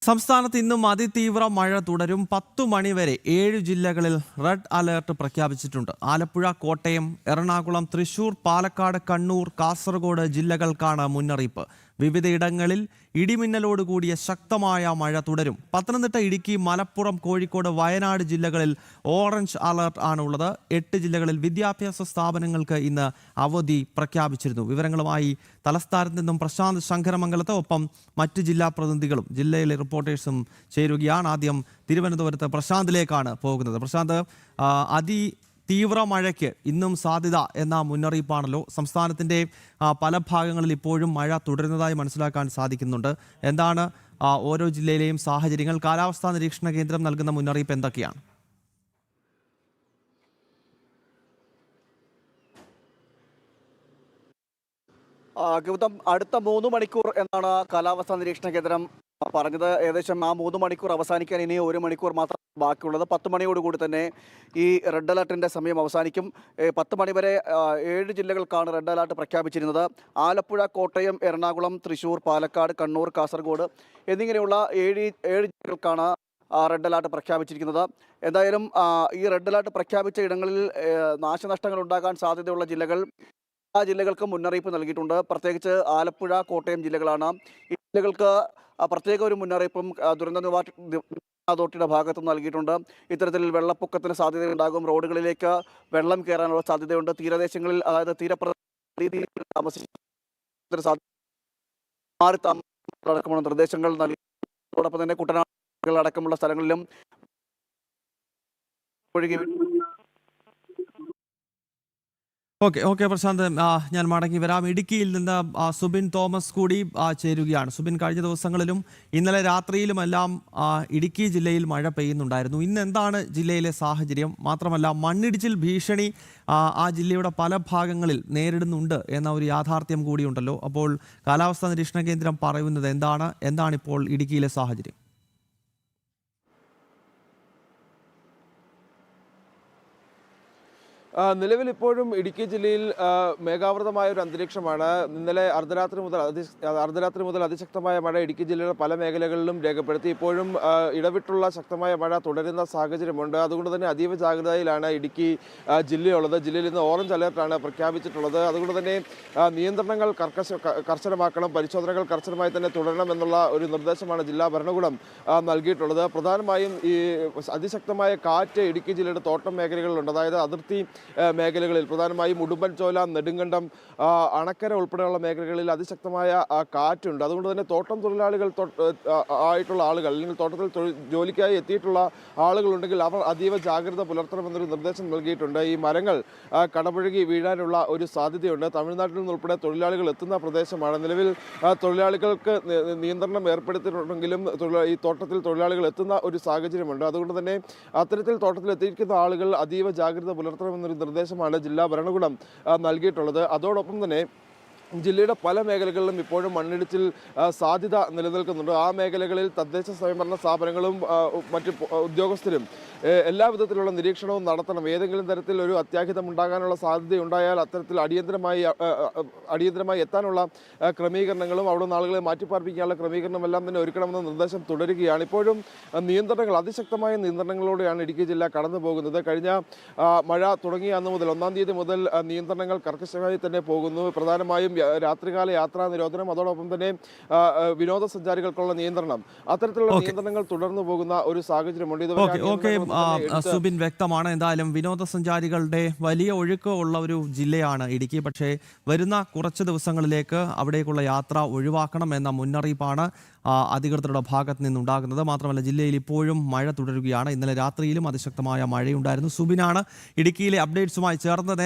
സംസ്ഥാനത്ത് ഇന്നും അതിതീവ്ര മഴ തുടരും. 10 മണിവരെ 7 ജില്ലകളിൽ റെഡ് അലേർട്ട് പ്രഖ്യാപിച്ചിട്ടുണ്ട്. ആലപ്പുഴ, കോട്ടയം, എറണാകുളം, തൃശൂർ, പാലക്കാട്, കണ്ണൂർ, കാസർഗോഡ് ജില്ലകൾക്കാണ് മുന്നറിയിപ്പ്. വിവിധയിടങ്ങളിൽ ഇടിമിന്നലോടുകൂടിയ ശക്തമായ മഴ തുടരും. പത്തനംതിട്ട, ഇടുക്കി, മലപ്പുറം, കോഴിക്കോട്, വയനാട് ജില്ലകളിൽ ഓറഞ്ച് അലർട്ട് ആണുള്ളത്. 8 ജില്ലകളിൽ വിദ്യാഭ്യാസ സ്ഥാപനങ്ങൾക്ക് ഇന്ന് അവധി പ്രഖ്യാപിച്ചിരുന്നു. വിവരങ്ങളുമായി തലസ്ഥാനത്ത് നിന്നും പ്രശാന്ത് ശങ്കരമംഗലത്ത്, ഒപ്പം മറ്റ് ജില്ലാ പ്രതിനിധികളും ജില്ലയിലെ റിപ്പോർട്ടേഴ്സും ചേരുകയാണ്. ആദ്യം തിരുവനന്തപുരത്ത് പ്രശാന്തിലേക്കാണ് പോകുന്നത്. പ്രശാന്ത്, തീവ്ര മഴയ്ക്ക് ഇന്നും സാധ്യത എന്ന മുന്നറിയിപ്പാണല്ലോ. സംസ്ഥാനത്തിൻ്റെ പല ഭാഗങ്ങളിൽ ഇപ്പോഴും മഴ തുടരുന്നതായി മനസ്സിലാക്കാൻ സാധിക്കുന്നുണ്ട്. എന്താണ് ഓരോ ജില്ലയിലെയും സാഹചര്യങ്ങൾ? കാലാവസ്ഥാ നിരീക്ഷണ കേന്ദ്രം നൽകുന്ന മുന്നറിയിപ്പ് എന്തൊക്കെയാണ്? അടുത്ത 3 മണിക്കൂർ എന്നാണ് കാലാവസ്ഥാ നിരീക്ഷണ കേന്ദ്രം പറഞ്ഞത്. ഏകദേശം ആ 3 മണിക്കൂർ അവസാനിക്കാൻ ഇനി 1 മണിക്കൂർ മാത്രം ബാക്കിയുള്ളത്. 10 മണിയോടുകൂടി തന്നെ ഈ റെഡ് അലർട്ടിൻ്റെ സമയം അവസാനിക്കും. 10 മണി വരെ 7 ജില്ലകൾക്കാണ് റെഡ് അലർട്ട് പ്രഖ്യാപിച്ചിരുന്നത്. ആലപ്പുഴ, കോട്ടയം, എറണാകുളം, തൃശൂർ, പാലക്കാട്, കണ്ണൂർ, കാസർഗോഡ് എന്നിങ്ങനെയുള്ള 7 ജില്ലകൾക്കാണ് റെഡ് അലർട്ട് പ്രഖ്യാപിച്ചിരിക്കുന്നത്. എന്തായാലും ഈ റെഡ് അലർട്ട് പ്രഖ്യാപിച്ച ഇടങ്ങളിൽ നാശനഷ്ടങ്ങൾ ഉണ്ടാകാൻ സാധ്യതയുള്ള ആ ജില്ലകൾക്ക് മുന്നറിയിപ്പ് നൽകിയിട്ടുണ്ട്. പ്രത്യേകിച്ച് ആലപ്പുഴ, കോട്ടയം ജില്ലകളാണ്. ഈ ജില്ലകൾക്ക് പ്രത്യേക ഒരു മുന്നറിയിപ്പും ദുരന്ത നിവാരണ അതോറിറ്റിയുടെ ഭാഗത്ത് നൽകിയിട്ടുണ്ട്. ഇത്തരത്തിൽ വെള്ളപ്പൊക്കത്തിന് സാധ്യതയുണ്ടാകും, റോഡുകളിലേക്ക് വെള്ളം കയറാനുള്ള സാധ്യതയുണ്ട്, തീരദേശങ്ങളിൽ അതായത് തീരപ്രദേശങ്ങളിൽ അടക്കമുള്ള നിർദ്ദേശങ്ങൾ നൽകി. അതോടൊപ്പം തന്നെ കുട്ടനാട് അടക്കമുള്ള സ്ഥലങ്ങളിലും ഒഴുകി. ഓക്കെ പ്രശാന്ത്, ഞാൻ മടങ്ങി വരാം. ഇടുക്കിയിൽ നിന്ന് സുബിൻ തോമസ് കൂടി ചേരുകയാണ്. സുബിൻ, കഴിഞ്ഞ ദിവസങ്ങളിലും ഇന്നലെ രാത്രിയിലുമെല്ലാം ഇടുക്കി ജില്ലയിൽ മഴ പെയ്യുന്നുണ്ടായിരുന്നു. ഇന്ന് എന്താണ് ജില്ലയിലെ സാഹചര്യം? മാത്രമല്ല, മണ്ണിടിച്ചിൽ ഭീഷണി ആ ജില്ലയുടെ പല ഭാഗങ്ങളിൽ നേരിടുന്നുണ്ട് എന്ന ഒരു യാഥാർത്ഥ്യം കൂടിയുണ്ടല്ലോ. അപ്പോൾ കാലാവസ്ഥാ നിരീക്ഷണ കേന്ദ്രം പറയുന്നത് എന്താണ് ഇപ്പോൾ ഇടുക്കിയിലെ സാഹചര്യം? നിലവിൽ ഇപ്പോഴും ഇടുക്കി ജില്ലയിൽ മേഘാവൃതമായ ഒരു അന്തരീക്ഷമാണ്. ഇന്നലെ അർദ്ധരാത്രി മുതൽ അതിശക്തമായ മഴ ഇടുക്കി ജില്ലയുടെ പല മേഖലകളിലും രേഖപ്പെടുത്തി. ഇപ്പോഴും ഇടവിട്ടുള്ള ശക്തമായ മഴ തുടരുന്ന സാഹചര്യമുണ്ട്. അതുകൊണ്ട് തന്നെ അതീവ ജാഗ്രതയിലാണ് ഇടുക്കി ജില്ലയുള്ളത്. ജില്ലയിൽ ഇന്ന് ഓറഞ്ച് അലേർട്ടാണ് പ്രഖ്യാപിച്ചിട്ടുള്ളത്. അതുകൊണ്ട് തന്നെ നിയന്ത്രണങ്ങൾ കർശനമാക്കണം, പരിശോധനകൾ കർശനമായി തന്നെ തുടരണം എന്നുള്ള ഒരു നിർദ്ദേശമാണ് ജില്ലാ ഭരണകൂടം നൽകിയിട്ടുള്ളത്. പ്രധാനമായും ഈ അതിശക്തമായ കാറ്റ് ഇടുക്കി ജില്ലയുടെ തോട്ടം മേഖലകളിലുണ്ട്. അതായത് അതിർത്തി മേഖലകളിൽ പ്രധാനമായും ഉടുമ്പൻചോല, നെടുങ്കണ്ടം, അണക്കര ഉൾപ്പെടെയുള്ള മേഖലകളിൽ അതിശക്തമായ കാറ്റുണ്ട്. അതുകൊണ്ട് തന്നെ തോട്ടം തൊഴിലാളികൾ ആയിട്ടുള്ള ആളുകൾ, അല്ലെങ്കിൽ തോട്ടത്തിൽ ജോലിക്കായി എത്തിയിട്ടുള്ള ആളുകളുണ്ടെങ്കിൽ അവർ അതീവ ജാഗ്രത പുലർത്തണമെന്നൊരു നിർദ്ദേശം നൽകിയിട്ടുണ്ട്. ഈ മരങ്ങൾ കടപുഴകി വീഴാനുള്ള ഒരു സാധ്യതയുണ്ട്. തമിഴ്നാട്ടിൽ നിന്നുൾപ്പെടെ തൊഴിലാളികൾ എത്തുന്ന പ്രദേശമാണ്. നിലവിൽ തൊഴിലാളികൾക്ക് നിയന്ത്രണം ഏർപ്പെടുത്തിയിട്ടുണ്ടെങ്കിലും ഈ തോട്ടത്തിൽ തൊഴിലാളികൾ എത്തുന്ന ഒരു സാഹചര്യമുണ്ട്. അതുകൊണ്ട് തന്നെ അത്തരത്തിൽ തോട്ടത്തിൽ എത്തിയിരിക്കുന്ന ആളുകൾ അതീവ ജാഗ്രത പുലർത്തണമെന്നൊരു നിർദ്ദേശമാണ് ജില്ലാ ഭരണകൂടം നൽകിയിട്ടുള്ളത്. അതോടൊപ്പം തന്നെ ജില്ലയുടെ പല മേഖലകളിലും ഇപ്പോഴും മണ്ണിടിച്ചിൽ സാധ്യത നിലനിൽക്കുന്നുണ്ട്. ആ മേഖലകളിൽ തദ്ദേശ സ്വയംഭരണ സ്ഥാപനങ്ങളും മറ്റ് ഉദ്യോഗസ്ഥരും എല്ലാവിധത്തിലുള്ള നിരീക്ഷണവും നടത്തണം. ഏതെങ്കിലും തരത്തിൽ ഒരു അത്യാഹിതം ഉണ്ടാകാനുള്ള സാധ്യതയുണ്ടായാൽ അത്തരത്തിൽ അടിയന്തരമായി എത്താനുള്ള ക്രമീകരണങ്ങളും അവിടെ നിന്ന് ആളുകളെ മാറ്റിപ്പാർപ്പിക്കാനുള്ള ക്രമീകരണമെല്ലാം തന്നെ ഒരുക്കണമെന്ന നിർദ്ദേശം തുടരുകയാണ്. ഇപ്പോഴും നിയന്ത്രണങ്ങൾ, അതിശക്തമായ നിയന്ത്രണങ്ങളോടെയാണ് ഇടുക്കി ജില്ല കടന്നു പോകുന്നത്. കഴിഞ്ഞ മഴ തുടങ്ങിയ അന്ന് മുതൽ 1-ാം തീയതി മുതൽ നിയന്ത്രണങ്ങൾ കർക്കശമായി തന്നെ പോകുന്നു. പ്രധാനമായും രാത്രികാല യാത്രാ നിരോധനം, അതോടൊപ്പം തന്നെ വിനോദസഞ്ചാരികൾക്കുള്ള നിയന്ത്രണം, അത്തരത്തിലുള്ള നിയന്ത്രണങ്ങൾ തുടർന്നു പോകുന്ന ഒരു സാഹചര്യമുണ്ട്. സുബിൻ, വ്യക്തമാണ്. എന്തായാലും വിനോദസഞ്ചാരികളുടെ വലിയ ഒഴുക്ക് ഉള്ള ഒരു ജില്ലയാണ് ഇടുക്കി. പക്ഷേ വരുന്ന കുറച്ച് ദിവസങ്ങളിലേക്ക് അവിടേക്കുള്ള യാത്ര ഒഴിവാക്കണം എന്ന മുന്നറിയിപ്പാണ് അധികൃതരുടെ ഭാഗത്ത് നിന്നുണ്ടാകുന്നത്. മാത്രമല്ല, ജില്ലയിൽ ഇപ്പോഴും മഴ തുടരുകയാണ്. ഇന്നലെ രാത്രിയിലും അതിശക്തമായ മഴയുണ്ടായിരുന്നു. സുബിനാണ് ഇടുക്കിയിലെ അപ്ഡേറ്റ്സുമായി ചേർന്നത്.